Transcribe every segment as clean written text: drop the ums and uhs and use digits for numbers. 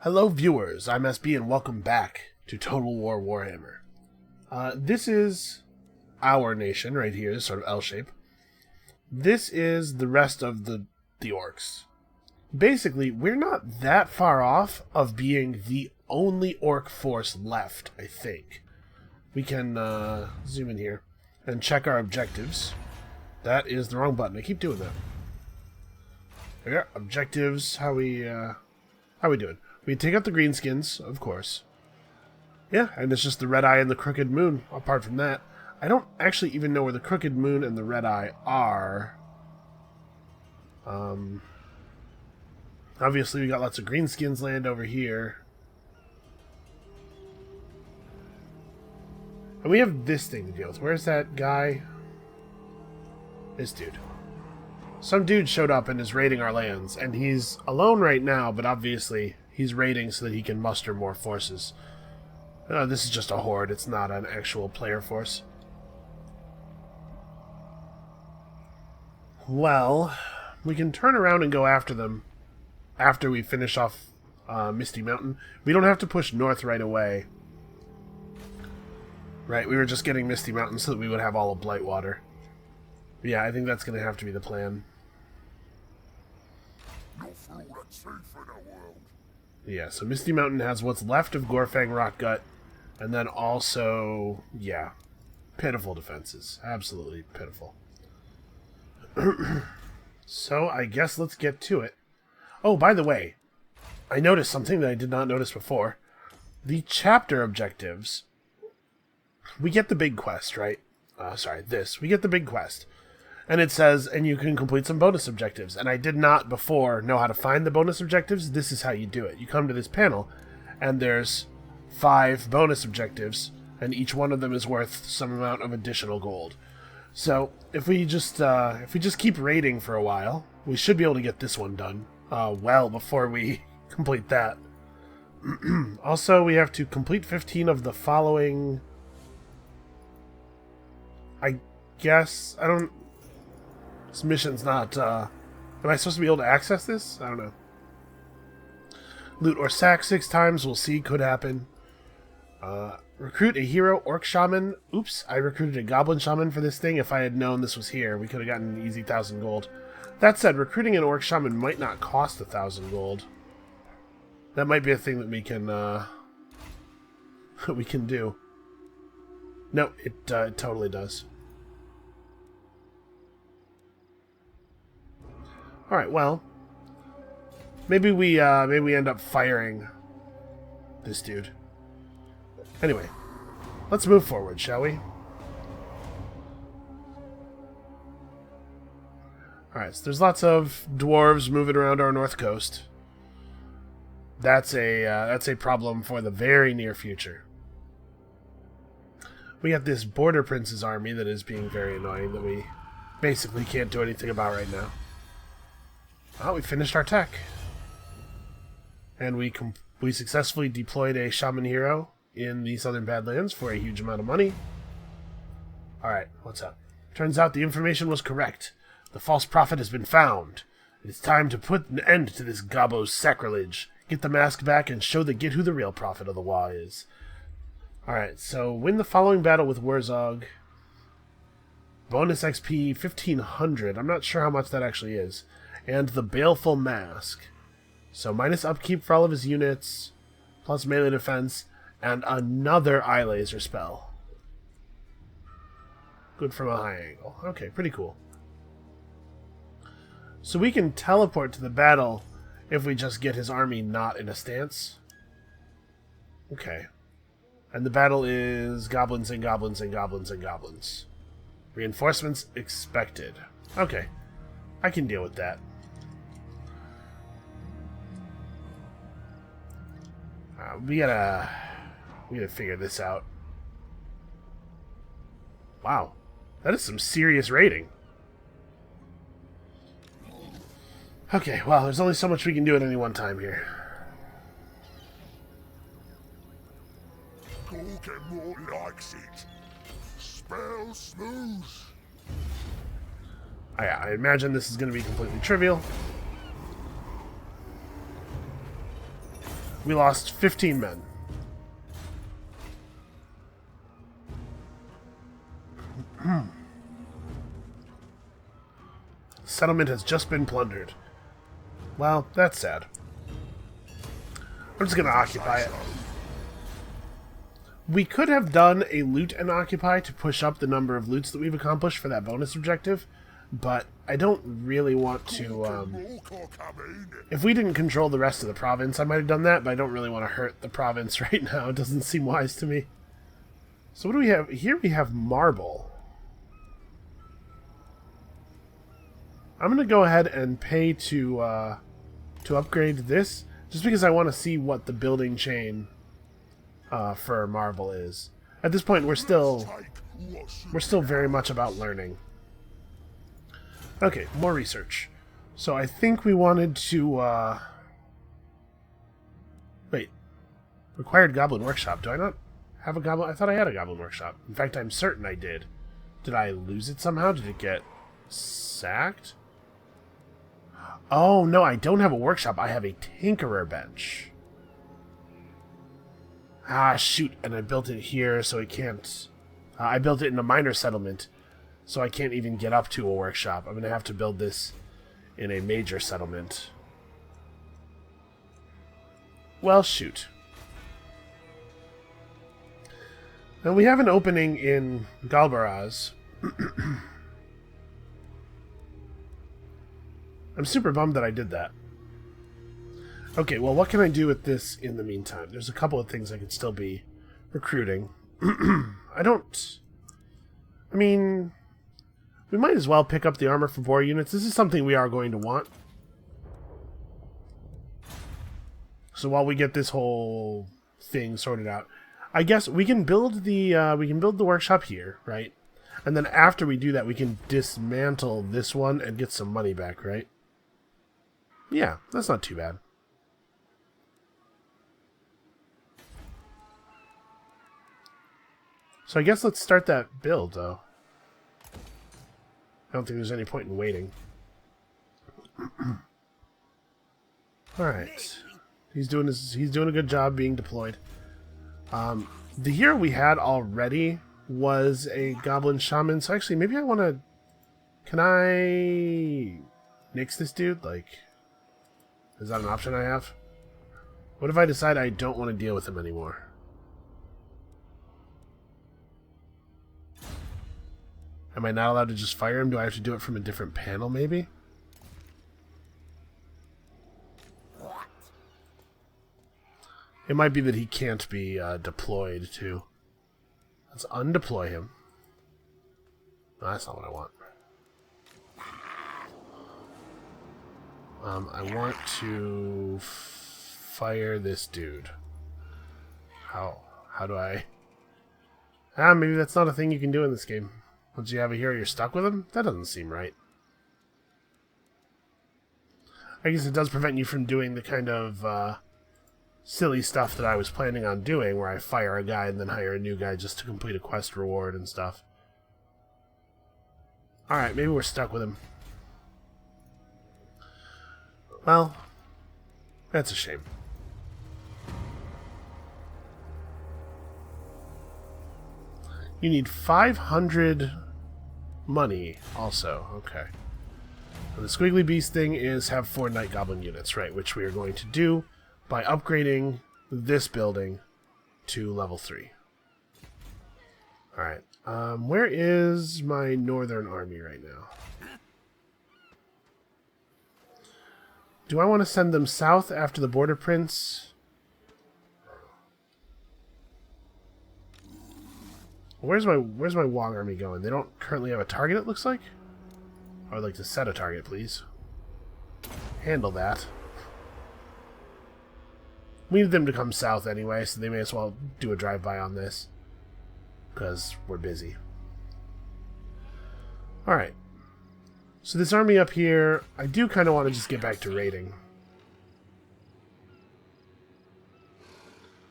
Hello viewers, I'm SB and welcome back to Total War Warhammer. This is our nation right here, this sort of L shape. This is the rest of the orcs. Basically, we're not that far off of being the only orc force left, I think. We can zoom in here and check our objectives. That is the wrong button, I keep doing that. There we are, objectives, how we doing? We take out the greenskins, of course. Yeah, and it's just the red eye and the crooked moon. Apart from that, I don't actually even know where the crooked moon and the red eye are. Obviously we got lots of greenskins land over here. And we have this thing to deal with. Where's that guy? This dude. Some dude showed up and is raiding our lands, and he's alone right now, but obviously he's raiding so that he can muster more forces. This is just a horde, it's not an actual player force. Well, we can turn around and go after them after we finish off Misty Mountain. We don't have to push north right away. Right, we were just getting Misty Mountain so that we would have all of Blightwater. Yeah, I think that's going to have to be the plan. Yeah, so Misty Mountain has what's left of Gorfang Rockgut, and then also, yeah, pitiful defenses. Absolutely pitiful. So, I guess let's get to it. Oh, by the way, I noticed something that I did not notice before. The chapter objectives, we get the big quest, right? We get the big quest. And it says, and you can complete some bonus objectives. And I did not before know how to find the bonus objectives. This is how you do it. You come to this panel, and there's 5 bonus objectives, and each one of them is worth some amount of additional gold. So if we just keep raiding for a while, we should be able to get this one done well before we complete that. Also, we have to complete 15 of the following. I guess I don't. This mission's not, am I supposed to be able to access this? I don't know. Loot or sack 6 times, we'll see, could happen. Recruit a hero orc shaman. Oops, I recruited a goblin shaman for this thing. If I had known this was here, we could have gotten an easy 1,000 gold. That said, recruiting an orc shaman might not cost 1,000 gold. That might be a thing that we can, we can do. No, it totally does. Alright, well, maybe we end up firing this dude. Anyway, let's move forward, shall we? Alright, so there's lots of dwarves moving around our north coast. That's a problem for the very near future. We got this Border Prince's army that is being very annoying that we basically can't do anything about right now. Oh, we finished our tech. And we successfully deployed a shaman hero in the Southern Badlands for a huge amount of money. Alright, what's up? Turns out the information was correct. The false prophet has been found. It's time to put an end to this Gobbo's sacrilege. Get the mask back and show the Git who the real prophet of the Wa is. Alright, so win the following battle with Wurzog. Bonus XP 1500. I'm not sure how much that actually is. And the Baleful Mask. So minus upkeep for all of his units, plus melee defense, and another eye laser spell. Good from a high angle. Okay, pretty cool. So we can teleport to the battle if we just get his army not in a stance. Okay. And the battle is goblins and goblins and goblins and goblins. Reinforcements expected. Okay. I can deal with that. We gotta figure this out. Wow. That is some serious raiding. Okay, well, there's only so much we can do at any one time here. Likes it. Spell smooth. I imagine this is going to be completely trivial. We lost 15 men. Settlement has just been plundered. Well, that's sad. I'm just going to occupy it. We could have done a loot and occupy to push up the number of loots that we've accomplished for that bonus objective, but I don't really want to... if we didn't control the rest of the province, I might have done that, but I don't really want to hurt the province right now. It doesn't seem wise to me. So what do we have? Here we have marble. I'm going to go ahead and pay to upgrade this, just because I want to see what the building chain for marble is. At this point, we're still very much about learning. Okay, more research. So I think we wanted to wait. Required Goblin Workshop. Do I not have a Goblin? I thought I had a Goblin Workshop. In fact, I'm certain I did. Did I lose it somehow? Did it get sacked? Oh, no, I don't have a workshop. I have a Tinkerer bench. Ah, shoot. And I built it here, so it can't... I built it in a minor settlement, so I can't even get up to a workshop. I'm going to have to build this in a major settlement. Well, shoot. And we have an opening in Galbaraz. I'm super bummed that I did that. Okay, well, what can I do with this in the meantime? There's a couple of things I could still be recruiting. I mean, we might as well pick up the armor for boar units. This is something we are going to want. So while we get this whole thing sorted out, I guess we can build the workshop here, right? And then after we do that, we can dismantle this one and get some money back, right? Yeah, that's not too bad. So I guess let's start that build, though. I don't think there's any point in waiting. Alright. He's doing a good job being deployed. The hero we had already was a Goblin Shaman, so actually maybe I want to... Can I nix this dude? Like, is that an option I have? What if I decide I don't want to deal with him anymore? Am I not allowed to just fire him? Do I have to do it from a different panel, maybe? It might be that he can't be deployed, too. Let's undeploy him. No, that's not what I want. I want to fire this dude. How do I... maybe that's not a thing you can do in this game. Once you have a hero, you're stuck with him? That doesn't seem right. I guess it does prevent you from doing the kind of silly stuff that I was planning on doing, where I fire a guy and then hire a new guy just to complete a quest reward and stuff. Alright, maybe we're stuck with him. Well, that's a shame. You need 500 money also. Okay. And the Squiggly Beast thing is have 4 Night Goblin units, right? Which we are going to do by upgrading this building to level 3. Alright. Where is my northern army right now? Do I want to send them south after the Border Prince? Where's my Wong army going? They don't currently have a target, it looks like? I would like to set a target, please. Handle that. We need them to come south anyway, so they may as well do a drive-by on this. Because we're busy. Alright. So this army up here, I do kind of want to just get back to raiding.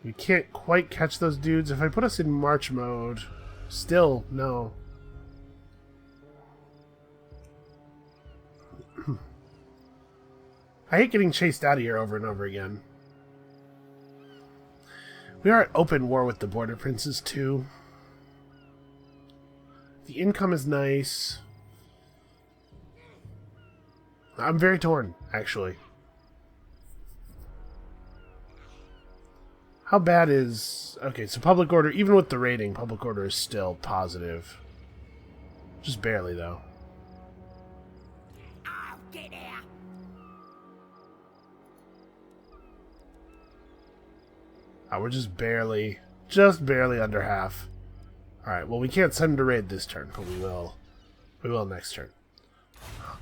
We can't quite catch those dudes. If I put us in march mode... Still, no. I hate getting chased out of here over and over again. We are at open war with the border princes, too. The income is nice. I'm very torn, actually. How bad is... Okay, so public order, even with the rating, public order is still positive. Just barely, though. Oh, get out. We're just barely under half. Alright, well, we can't send him to raid this turn, but we will. We will next turn.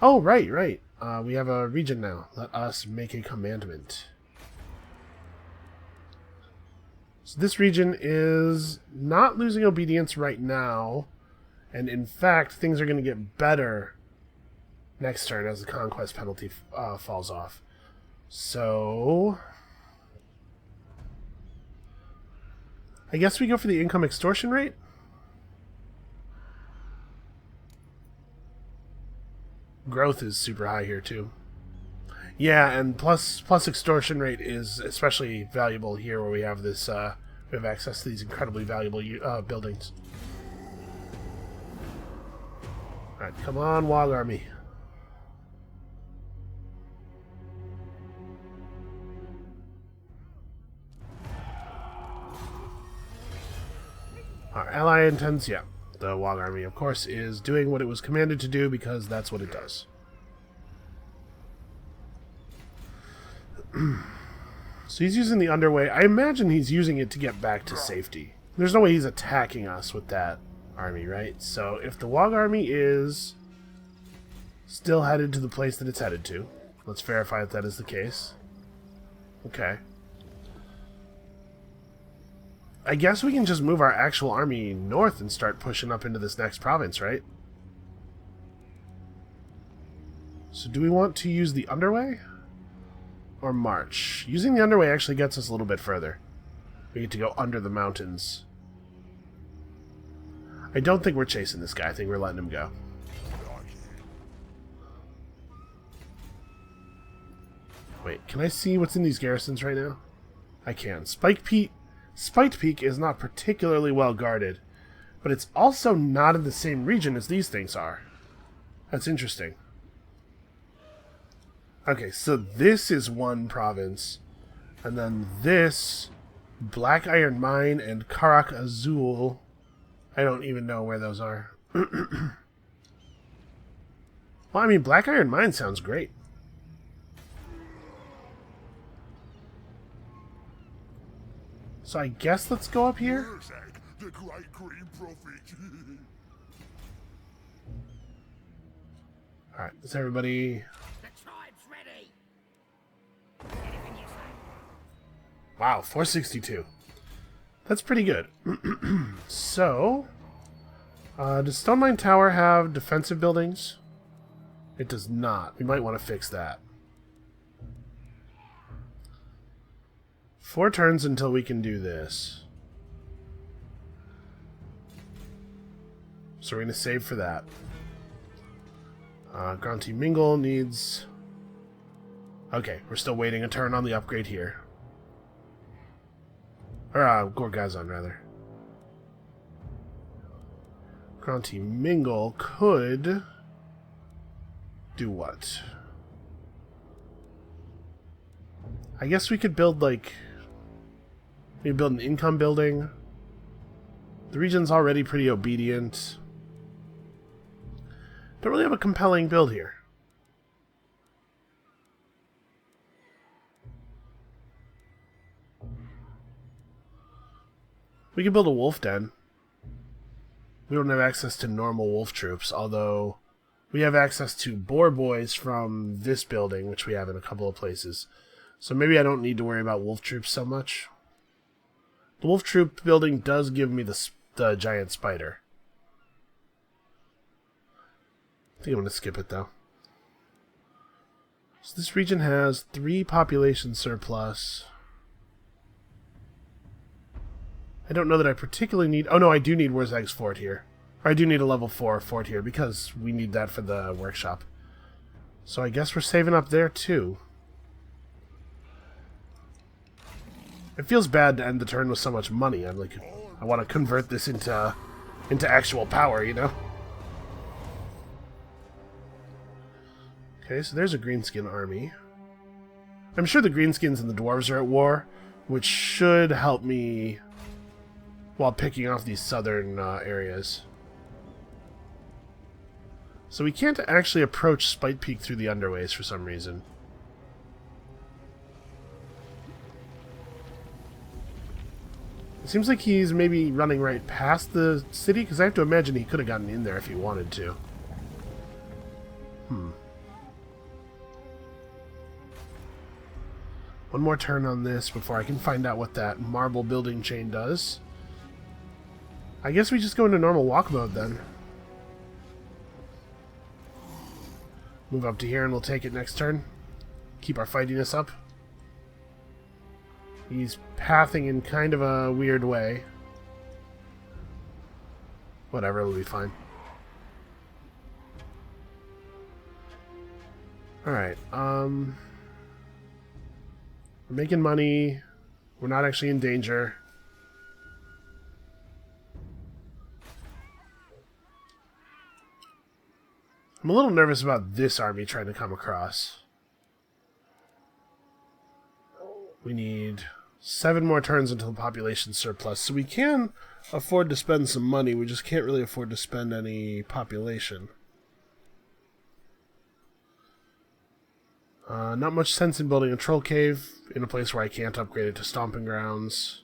Oh, right. We have a region now. Let us make a commandment. So this region is not losing obedience right now. And in fact, things are going to get better next turn as the conquest penalty falls off. So... I guess we go for the income extortion rate? Growth is super high here, too. Yeah, and plus extortion rate is especially valuable here where we have this, we have access to these incredibly valuable buildings. Alright, come on, Wog Army. Our ally intends, yeah. The Wog Army, of course, is doing what it was commanded to do because that's what it does. So he's using the underway. I imagine he's using it to get back to safety. There's no way he's attacking us with that army, right? So if the Wog Army is still headed to the place that it's headed to, let's verify that that is the case. Okay. I guess we can just move our actual army north and start pushing up into this next province, right? So do we want to use the underway? Or march? Using the underway actually gets us a little bit further. We get to go under the mountains. I don't think we're chasing this guy. I think we're letting him go. Wait, can I see what's in these garrisons right now? I can. Spiked Peak is not particularly well guarded, but it's also not in the same region as these things are. That's interesting. Okay, so this is one province, and then this, Black Iron Mine and Karak Azul, I don't even know where those are. Well, I mean, Black Iron Mine sounds great. So I guess let's go up here. The great green prophet. Alright, is everybody... The tribe's ready. Anything you say. Wow, 462. That's pretty good. So, does Stone Mine Tower have defensive buildings? It does not. We might want to fix that. 4 turns until we can do this. So we're going to save for that. Grunty Mingle needs... Okay, we're still waiting a turn on the upgrade here. Or, Gorgazon, rather. Grunty Mingle could... do what? I guess we could build, like... Maybe build an income building. The region's already pretty obedient. Don't really have a compelling build here. We can build a wolf den. We don't have access to normal wolf troops, although we have access to boar boys from this building, which we have in a couple of places. So maybe I don't need to worry about wolf troops so much. The wolf troop building does give me the giant spider. I think I'm going to skip it, though. So this region has 3 population surplus. I don't know that I particularly need... Oh, no, I do need Wurzag's fort here. Or I do need a level 4 fort here, because we need that for the workshop. So I guess we're saving up there, too. It feels bad to end the turn with so much money. I'm like, I want to convert this into actual power, you know? Okay, so there's a greenskin army. I'm sure the greenskins and the dwarves are at war, which should help me while picking off these southern areas. So we can't actually approach Spite Peak through the underways for some reason. It seems like he's maybe running right past the city, because I have to imagine he could have gotten in there if he wanted to. One more turn on this before I can find out what that marble building chain does. I guess we just go into normal walk mode then. Move up to here and we'll take it next turn. Keep our fightiness up. He's pathing in kind of a weird way. Whatever, it'll be fine. Alright, we're making money. We're not actually in danger. I'm a little nervous about this army trying to come across. We need 7 more turns until population surplus, so we can afford to spend some money. We just can't really afford to spend any population. Not much sense in building a troll cave in a place where I can't upgrade it to stomping grounds.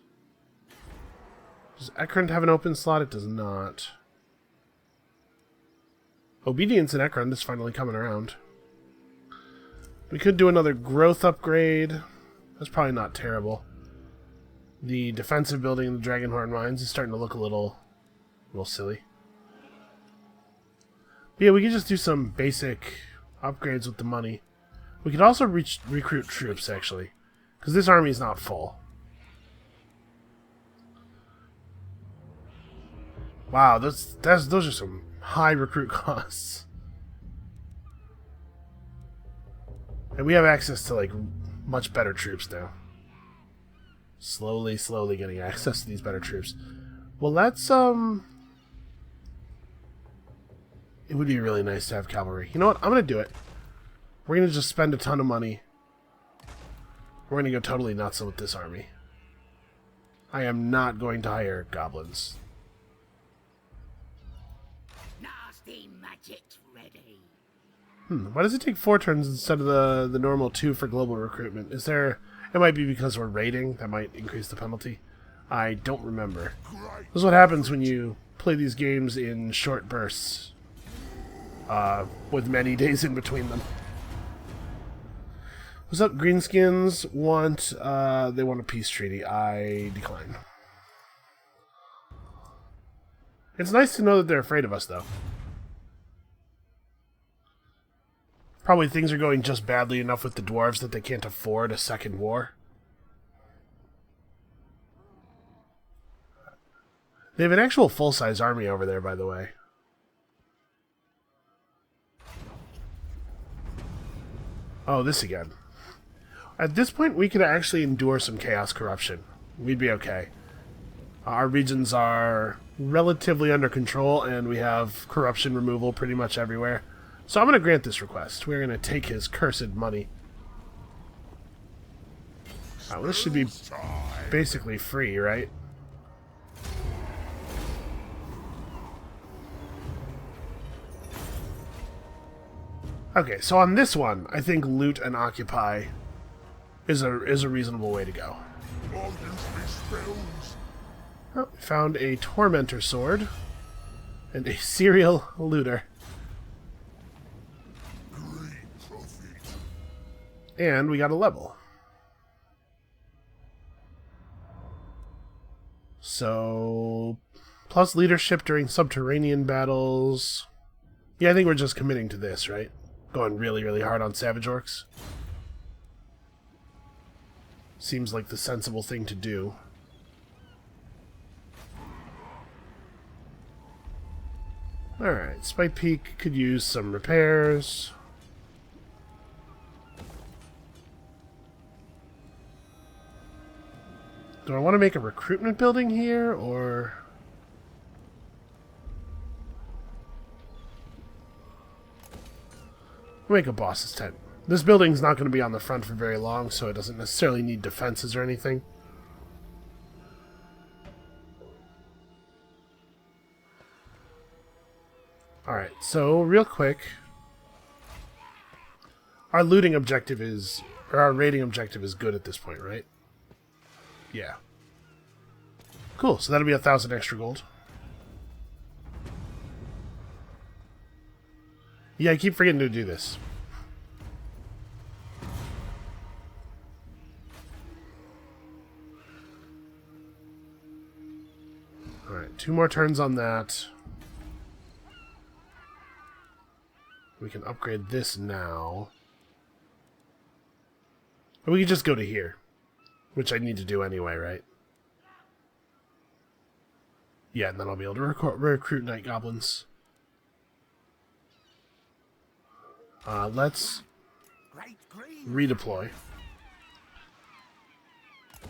Does Ekrund have an open slot? It does not. Obedience in Ekrund is finally coming around. We could do another growth upgrade. That's probably not terrible. The defensive building in the Dragonhorn Mines is starting to look a little silly. But yeah, we could just do some basic upgrades with the money. We could also recruit troops, actually, because this army is not full. Wow, those are some high recruit costs. And we have access to, like, much better troops now. Slowly getting access to these better troops. Well, that's, it would be really nice to have cavalry. You know what? I'm gonna do it. We're gonna just spend a ton of money. We're gonna go totally nuts with this army. I am not going to hire goblins. Nasty magic's ready. Why does it take 4 turns instead of the normal 2 for global recruitment? Is there... It might be because we're raiding. That might increase the penalty. I don't remember. This is what happens when you play these games in short bursts. With many days in between them. What's up, Greenskins? They want a peace treaty. I decline. It's nice to know that they're afraid of us, though. Probably things are going just badly enough with the dwarves that they can't afford a second war. They have an actual full-size army over there, by the way. Oh, this again. At this point, we could actually endure some chaos corruption. We'd be okay. Our regions are relatively under control, and we have corruption removal pretty much everywhere. So I'm going to grant this request. We're going to take his cursed money. Well, this should be basically free, right? Okay, so on this one, I think loot and occupy is a reasonable way to go. Oh, we found a Tormentor sword and a serial looter. And we got a level. So, plus leadership during subterranean battles. Yeah, I think we're just committing to this, right? Going really, really hard on Savage Orcs. Seems like the sensible thing to do. Alright, Spite Peak could use some repairs. Do I want to make a recruitment building here, or... make a boss's tent. This building's not going to be on the front for very long, so it doesn't necessarily need defenses or anything. Alright, so real quick, our looting objective is, or our raiding objective is good at this point, right? Yeah. Cool, so that'll be 1,000 extra gold. Yeah, I keep forgetting to do this. Alright, 2 more turns on that. We can upgrade this now. Or we could just go to here. Which I need to do anyway, right? Yeah, and then I'll be able to recruit night goblins. Let's redeploy.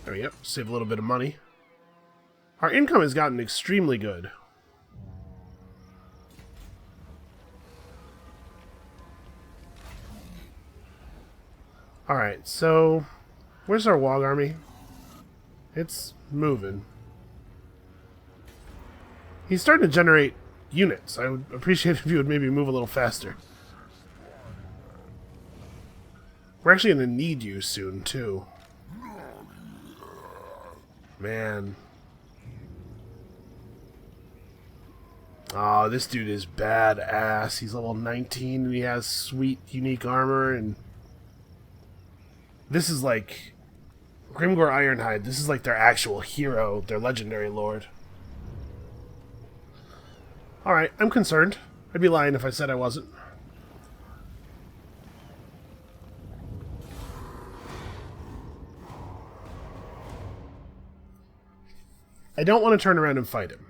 There we go. Save a little bit of money. Our income has gotten extremely good. Alright, so where's our Wog army? It's moving. He's starting to generate units. I would appreciate if you would maybe move a little faster. We're actually going to need you soon, too. Man. Oh, this dude is badass. He's level 19 and he has sweet, unique armor. And this is like Grimgor Ironhide. This is like their actual hero, their legendary lord. Alright, I'm concerned. I'd be lying if I said I wasn't. I don't want to turn around and fight him.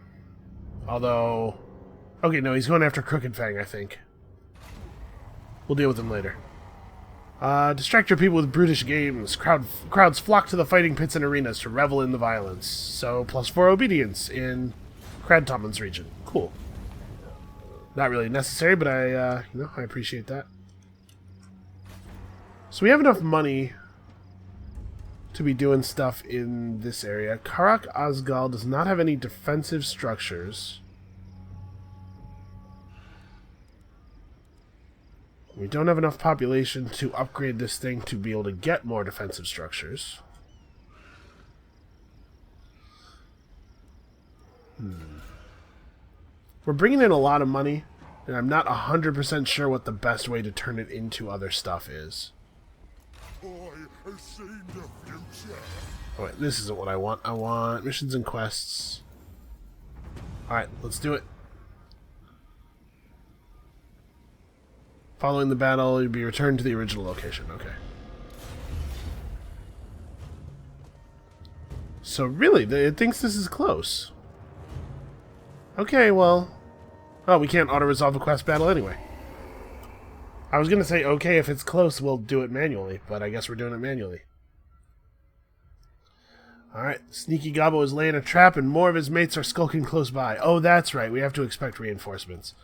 Although... okay, no, he's going after Crooked Fang, I think. We'll deal with him later. Distract your people with brutish games. Crowds flock to the fighting pits and arenas to revel in the violence. So, +4 obedience in Cradtoman's region. Cool. Not really necessary, but I appreciate that. So we have enough money to be doing stuff in this area. Karak Azgal does not have any defensive structures. We don't have enough population to upgrade this thing to be able to get more defensive structures. We're bringing in a lot of money, and I'm not 100% sure what the best way to turn it into other stuff is. I have seen the future. Oh wait, this isn't what I want. I want missions and quests. Alright, let's do it. Following the battle, you'll be returned to the original location. Okay. So really, it thinks this is close. Okay, well... oh, we can't auto-resolve a quest battle anyway. I was going to say, okay, if it's close, we'll do it manually, but I guess we're doing it manually. Alright, Sneaky Gobbo is laying a trap, and more of his mates are skulking close by. Oh, that's right, we have to expect reinforcements.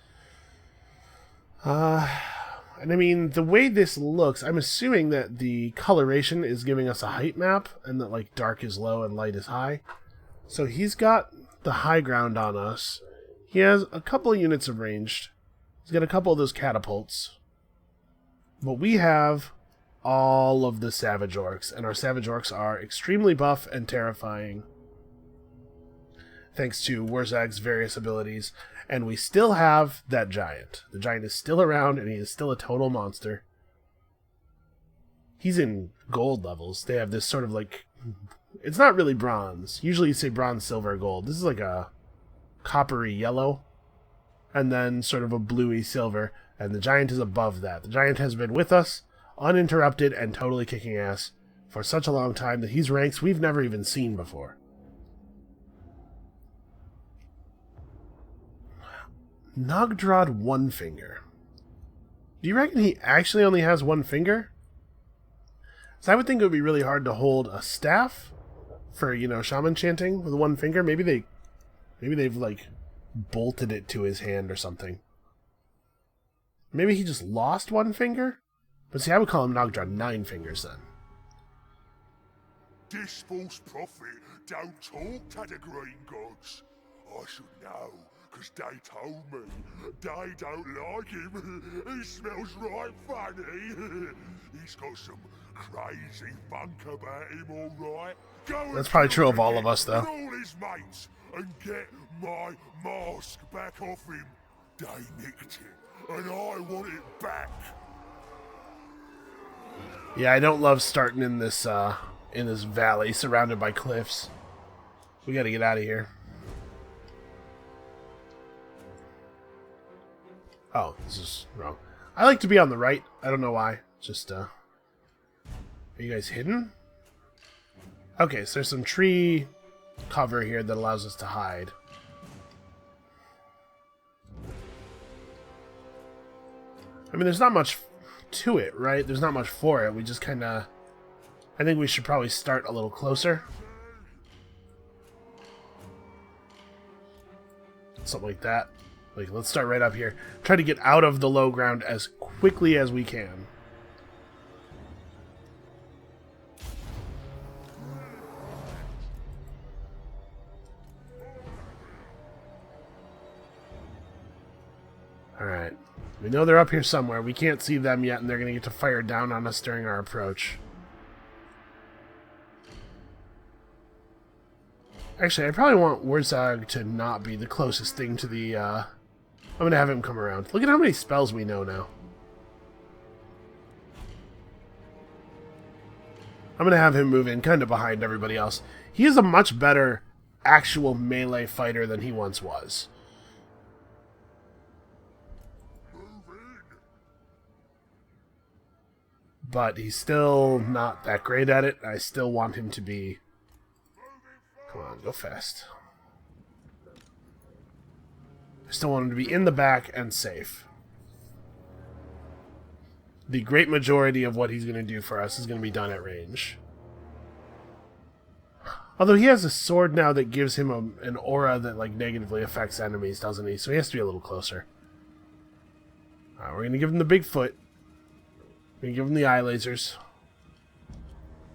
And I mean, the way this looks, I'm assuming that the coloration is giving us a height map, and that, like, dark is low and light is high. So he's got the high ground on us. He has a couple of units of ranged. He's got a couple of those catapults. But we have all of the Savage Orcs, and our Savage Orcs are extremely buff and terrifying, thanks to Wurzag's various abilities. And we still have that giant. The giant is still around, and he is still a total monster. He's in gold levels. They have this sort of like... it's not really bronze. Usually you say bronze, silver, gold. This is like a coppery yellow, and then sort of a bluey silver. And the giant is above that. The giant has been with us, uninterrupted and totally kicking ass, for such a long time that he's ranks we've never even seen before. Nogdrad One Finger. Do you reckon he actually only has one finger? So I would think it would be really hard to hold a staff, for, you know, shaman chanting with one finger. Maybe they've like bolted it to his hand or something. Maybe he just lost one finger? But see, I would call him Nogdra 9 fingers then. This false prophet don't talk to the green gods. I should know, 'cause they told me they don't like him. He smells right funny. He's got some crazy funk about him, alright. That's probably true of all of us, though. All his mates and get my mask back off him. They nicked it, and I want it back. Yeah, I don't love starting in this valley surrounded by cliffs. We gotta get out of here. Oh, this is wrong. I like to be on the right. I don't know why. Just, are you guys hidden? Okay, so there's some tree cover here that allows us to hide. I mean, there's not much to it, right? There's not much for it. We just kind of... I think we should probably start a little closer. Something like that. Like, let's start right up here. Try to get out of the low ground as quickly as we can. Alright. We know they're up here somewhere. We can't see them yet, and they're going to get to fire down on us during our approach. Actually, I probably want Warzog to not be the closest thing to the, I'm going to have him come around. Look at how many spells we know now. I'm going to have him move in kind of behind everybody else. He is a much better actual melee fighter than he once was. But he's still not that great at it. I still want him to be... Come on, go fast. I still want him to be in the back and safe. The great majority of what he's going to do for us is going to be done at range. Although he has a sword now that gives him an aura that like negatively affects enemies, doesn't he? So he has to be a little closer. Alright, we're going to give him the big foot. We can give him the eye lasers.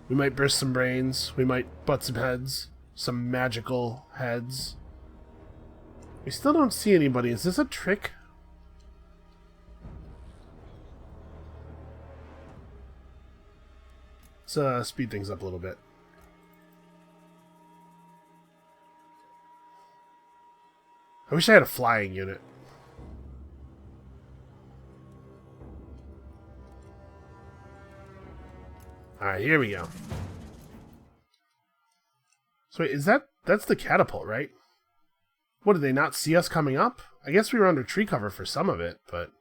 We might burst some brains. We might butt some heads. Some magical heads. We still don't see anybody. Is this a trick? Let's speed things up a little bit. I wish I had a flying unit. Alright, here we go. So wait, that's the catapult, right? What, did they not see us coming up? I guess we were under tree cover for some of it, but...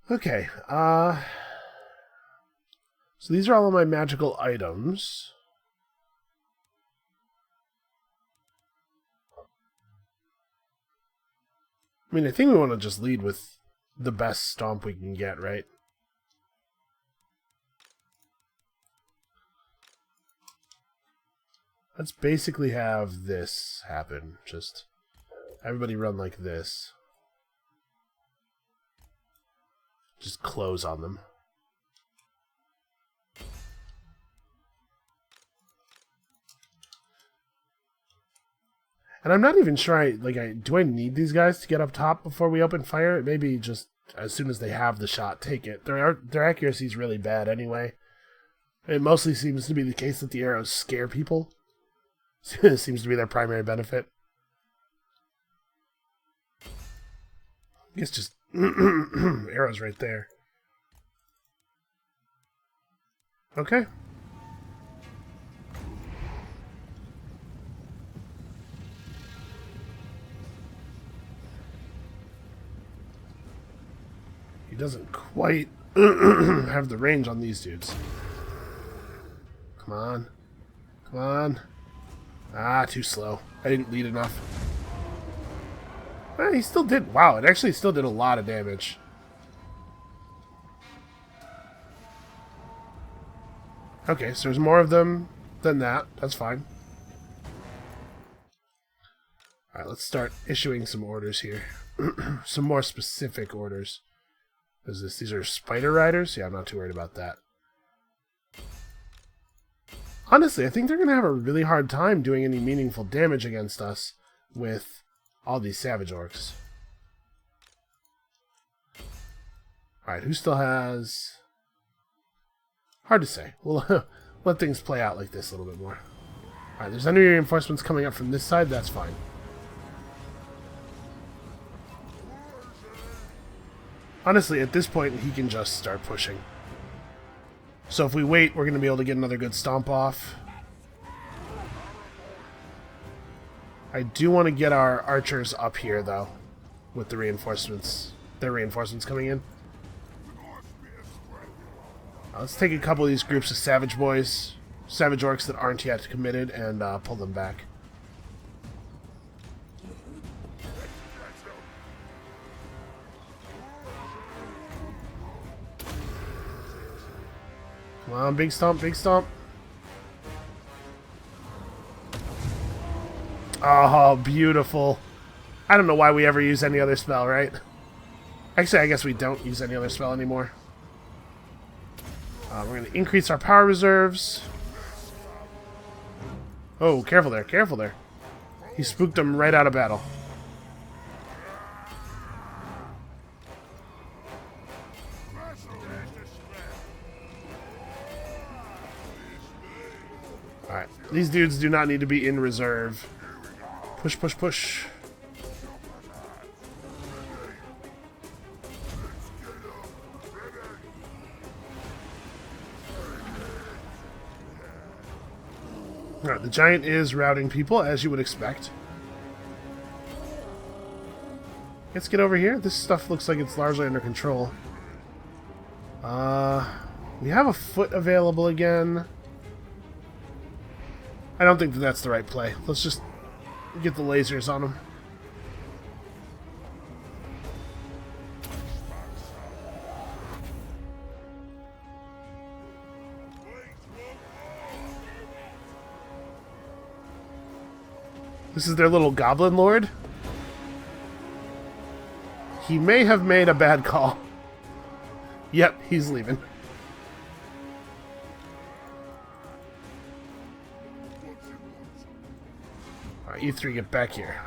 Okay, so these are all of my magical items. I mean, I think we want to just lead with the best stomp we can get, right? Let's basically have this happen. Just everybody run like this. Just close on them. And I'm not even sure do I need these guys to get up top before we open fire? Maybe just as soon as they have the shot, take it. Their accuracy is really bad anyway. It mostly seems to be the case that the arrows scare people. It seems to be their primary benefit. I guess just arrows right there. Okay. He doesn't quite have the range on these dudes. Come on. Come on. Ah, too slow. I didn't lead enough. He still did. Wow, it actually still did a lot of damage. Okay, so there's more of them than that. That's fine. Alright, let's start issuing some orders here. Some more specific orders. Is this? These are spider riders? Yeah, I'm not too worried about that. Honestly, I think they're going to have a really hard time doing any meaningful damage against us with all these savage orcs. Alright, who still has... Hard to say. We'll let things play out like this a little bit more. Alright, there's enemy reinforcements coming up from this side. That's fine. Honestly, at this point, he can just start pushing. So if we wait, we're going to be able to get another good stomp off. I do want to get our archers up here, though, with the reinforcements. Their reinforcements coming in. Let's take a couple of these groups of savage boys, savage orcs that aren't yet committed, and pull them back. Come on, big stomp, big stomp. Oh, beautiful. I don't know why we ever use any other spell, right? Actually, I guess we don't use any other spell anymore. We're going to increase our power reserves. Oh, careful there, careful there. He spooked him right out of battle. Alright, these dudes do not need to be in reserve. Push, push, push. Alright, the giant is routing people, as you would expect. Let's get over here. This stuff looks like it's largely under control. We have a foot available again. I don't think that that's the right play. Let's just get the lasers on them. This is their little goblin lord. He may have made a bad call. Yep, he's leaving. Alright, you three get back here.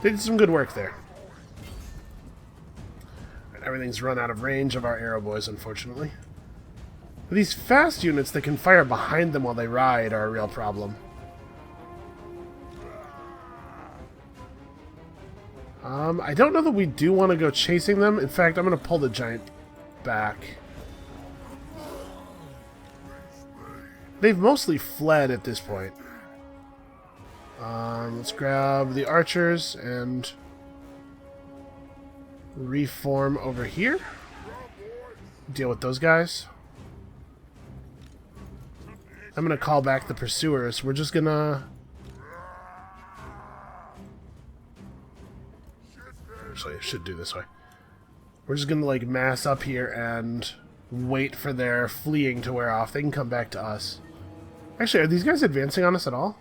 They did some good work there. Everything's run out of range of our arrow boys, unfortunately. But these fast units that can fire behind them while they ride are a real problem. I don't know that we do want to go chasing them. In fact, I'm going to pull the giant back. They've mostly fled at this point. Let's grab the archers and reform over here. Deal with those guys. I'm going to call back the pursuers. We're just going to... Actually, I should do this way. We're just going to, like, mass up here and wait for their fleeing to wear off. They can come back to us. Actually, are these guys advancing on us at all?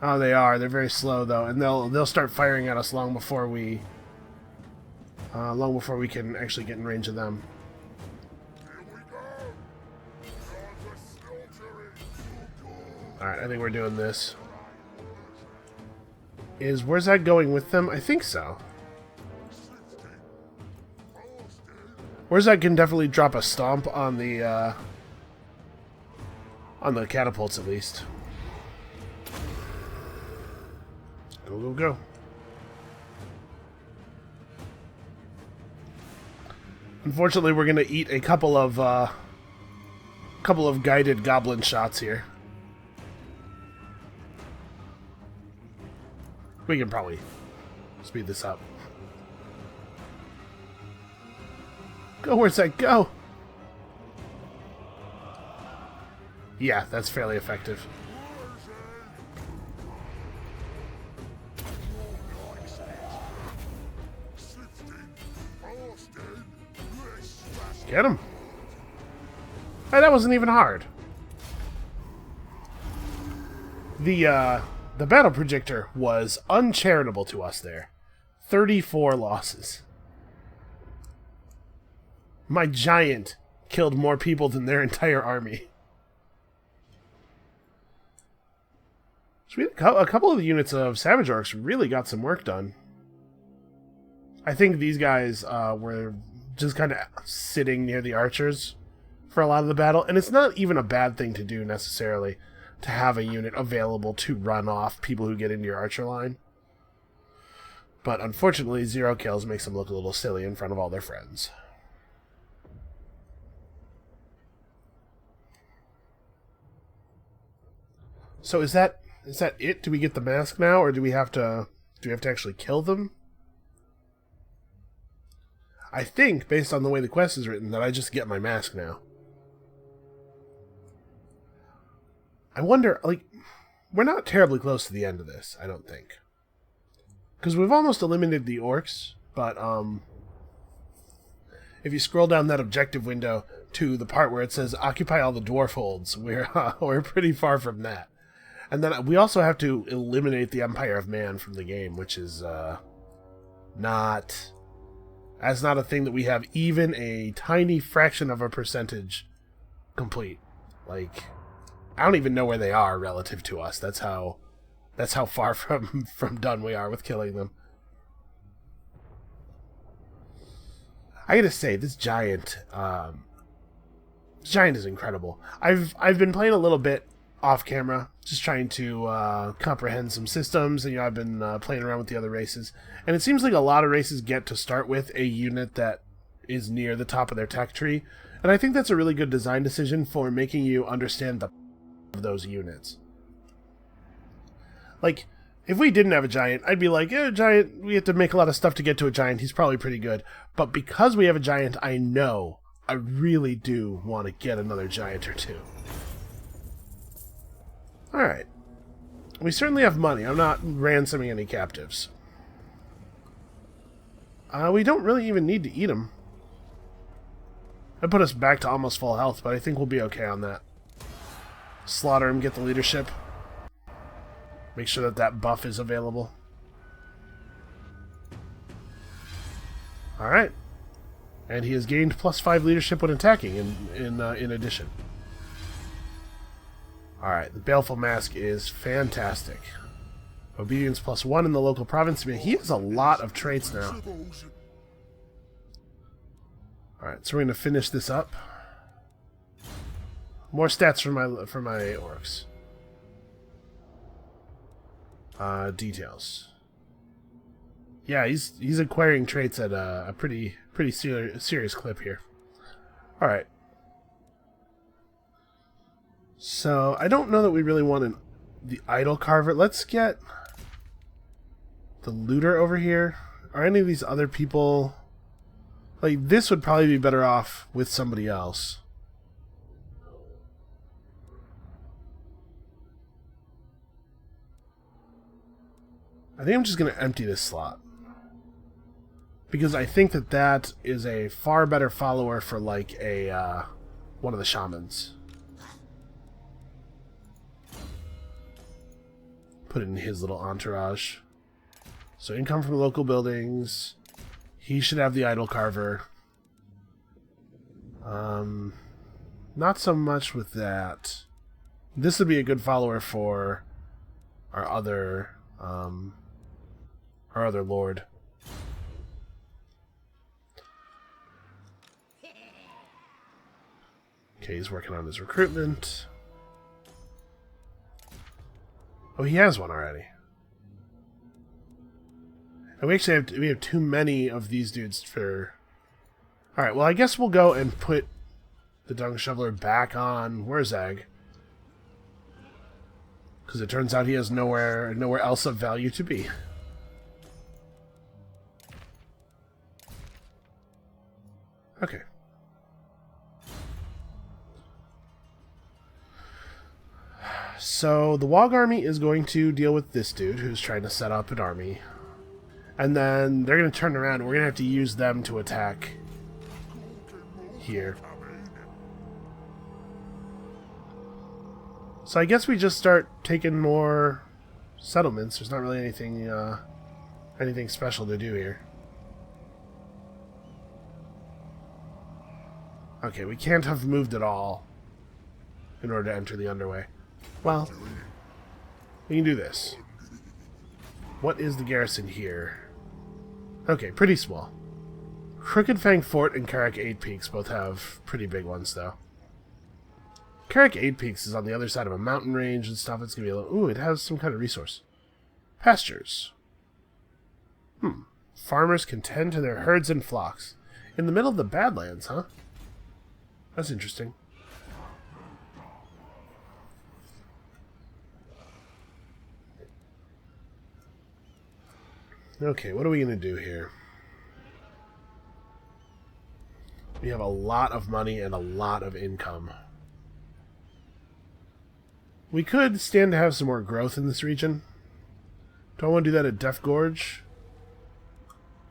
Oh, they are. They're very slow, though, and they'll start firing at us long before we can actually get in range of them. Alright, I think we're doing this. Where's that going with them? I think so. Where's that can definitely drop a stomp on the catapults at least. Go, go, go. Unfortunately, we're gonna eat a couple of guided goblin shots here. We can probably speed this up. Go, where's that go? Yeah, that's fairly effective. Get him. Hey, that wasn't even hard. The battle projector was uncharitable to us there. 34 losses. My giant killed more people than their entire army. So we had a couple of the units of Savage Orcs really got some work done. I think these guys were just kind of sitting near the archers for a lot of the battle, and it's not even a bad thing to do necessarily to have a unit available to run off people who get into your archer line. But unfortunately, 0 kills makes them look a little silly in front of all their friends. So is that it? Do we get the mask now, or do we have to actually kill them? I think, based on the way the quest is written, that I just get my mask now. I wonder, like, we're not terribly close to the end of this, I don't think. Because we've almost eliminated the orcs, but, if you scroll down that objective window to the part where it says, occupy all the dwarf holds, we're pretty far from that. And then we also have to eliminate the Empire of Man from the game, which is, not... That's not a thing that we have even a tiny fraction of a percentage complete. Like, I don't even know where they are relative to us. That's how far from done we are with killing them. I gotta say, this giant is incredible. I've been playing a little bit off camera, just trying to comprehend some systems, and I've been playing around with the other races, and it seems like a lot of races get to start with a unit that is near the top of their tech tree, and I think that's a really good design decision for making you understand the of those units. Like, if we didn't have a giant, I'd be like, yeah, giant, we have to make a lot of stuff to get to a giant, he's probably pretty good. But because we have a giant, I know I really do want to get another giant or two. Alright. We certainly have money. I'm not ransoming any captives. We don't really even need to eat them. That put us back to almost full health, but I think we'll be okay on that. Slaughter him, get the leadership. Make sure that buff is available. Alright. And he has gained +5 leadership when attacking in addition. Alright, the Baleful Mask is fantastic. Obedience +1 in the local province. I mean, he has a lot of traits now. Alright, so we're going to finish this up. More stats for my orcs. Details. Yeah, he's acquiring traits at a pretty serious clip here. Alright. So, I don't know that we really want the idol carver. Let's get the looter over here. Are any of these other people... Like, this would probably be better off with somebody else. I think I'm just going to empty this slot. Because I think that is a far better follower for, like, a one of the shamans. Put it in his little entourage. So income from local buildings. He should have the idol carver. Not so much with that. This would be a good follower for our other lord. Okay, he's working on his recruitment. Oh, he has one already. And we have too many of these dudes for... Alright, well I guess we'll go and put the Dung Shoveler back on Wurzag. Because it turns out he has nowhere else of value to be. Okay. So the Wog army is going to deal with this dude who's trying to set up an army. And then they're going to turn around and we're going to have to use them to attack here. So I guess we just start taking more settlements. There's not really anything special to do here. Okay, we can't have moved at all in order to enter the underway. Well, we can do this. What is the garrison here? Okay, pretty small. Crooked Fang Fort and Carrick 8 Peaks both have pretty big ones, though. Carrick 8 Peaks is on the other side of a mountain range and stuff. It's going to be a little... Ooh, it has some kind of resource. Pastures. Farmers can tend to their herds and flocks. In the middle of the Badlands, huh? That's interesting. Okay, what are we going to do here? We have a lot of money and a lot of income. We could stand to have some more growth in this region. Do I want to do that at Death Gorge?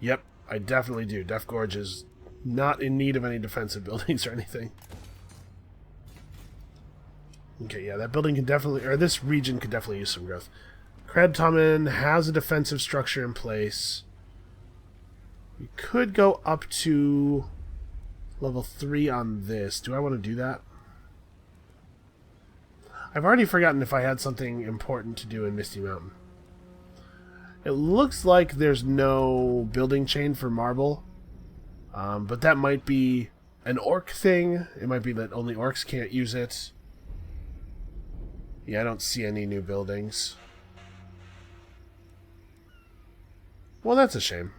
Yep, I definitely do. Death Gorge is not in need of any defensive buildings or anything. Okay, yeah, that building can definitely... Or this region could definitely use some growth. Cradtomin has a defensive structure in place. We could go up to level 3 on this. Do I want to do that? I've already forgotten if I had something important to do in Misty Mountain. It looks like there's no building chain for marble. But that might be an orc thing. It might be that only orcs can't use it. Yeah, I don't see any new buildings. Well, that's a shame.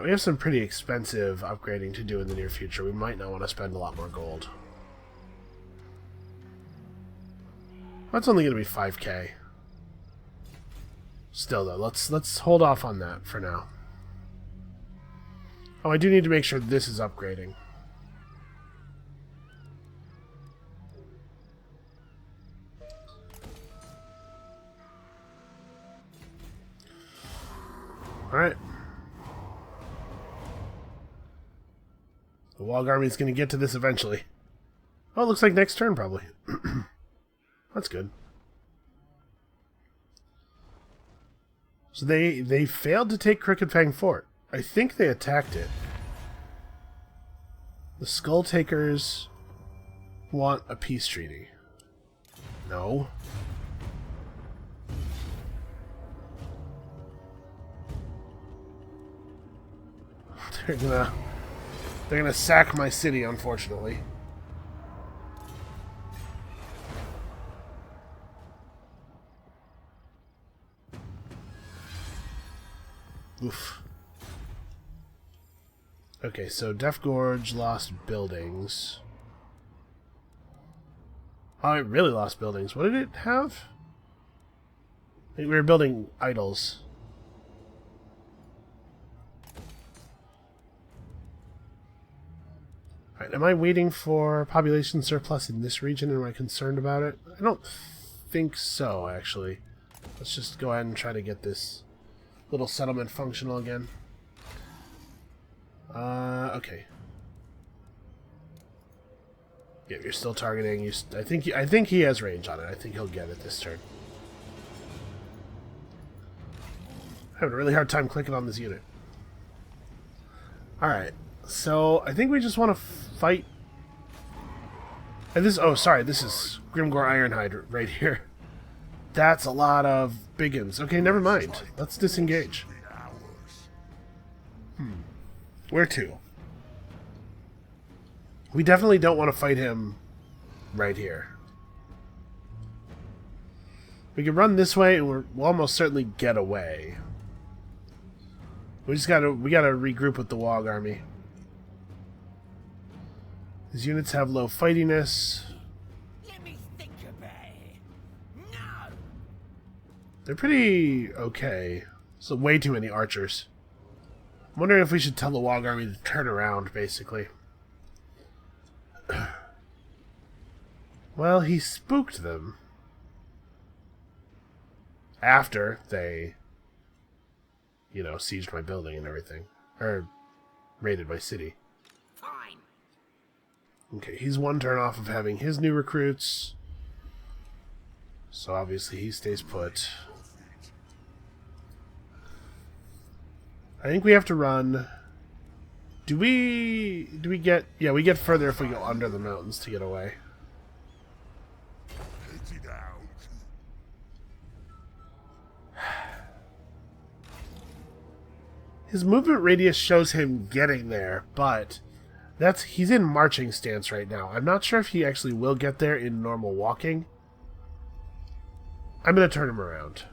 We have some pretty expensive upgrading to do in the near future. We might not want to spend a lot more gold. That's only going to be 5k. Still, though, let's hold off on that for now. Oh, I do need to make sure this is upgrading. Alright. The Wog Army is going to get to this eventually. Oh, it looks like next turn, probably. That's good. So they failed to take Crooked Fang Fort. I think they attacked it. The Skull Takers want a peace treaty. No. They're gonna sack my city, unfortunately. Oof. Okay, so Death Gorge lost buildings. Oh, it really lost buildings. What did it have? I think we were building idols. Alright, am I waiting for population surplus in this region? Am I concerned about it? I don't think so, actually. Let's just go ahead and try to get this little settlement functional again. Okay. Yeah, you're still targeting. I think he has range on it. I think he'll get it this turn. I'm having a really hard time clicking on this unit. Alright, so I think we just want to fight. And this, oh, sorry, this is Grimgor Ironhide right here. That's a lot of biggins. Okay, never mind. Let's disengage. Where to? We definitely don't want to fight him right here. We can run this way and we'll almost certainly get away. We gotta regroup with the Wog Army. These units have low fightiness. Let me think about it. No. They're pretty okay. So way too many archers. I'm wondering if we should tell the Wog Army to turn around, basically. Well, he spooked them. After they... you know, sieged my building and everything. Or raided my city. Fine. Okay, he's one turn off of having his new recruits. So obviously he stays put. I think we have to run... Do we get... Yeah, we get further if we go under the mountains to get away. Headed out. His movement radius shows him getting there, but he's in marching stance right now. I'm not sure if he actually will get there in normal walking. I'm going to turn him around.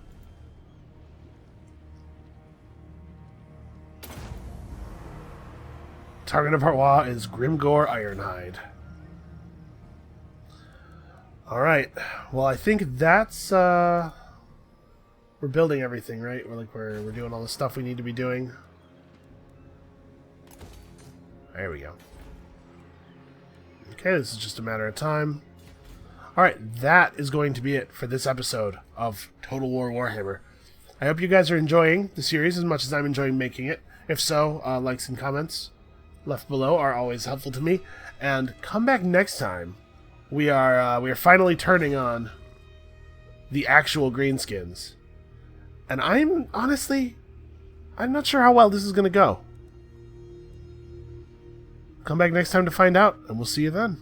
Target of our Wa is Grimgore Ironhide. Alright. Well, I think that's... We're building everything, right? We're doing all the stuff we need to be doing. There we go. Okay, this is just a matter of time. Alright, that is going to be it for this episode of Total War Warhammer. I hope you guys are enjoying the series as much as I'm enjoying making it. If so, likes and comments left below are always helpful to me. And come back next time. We are finally turning on the actual greenskins. And I'm not sure how well this is going to go. Come back next time to find out, and we'll see you then.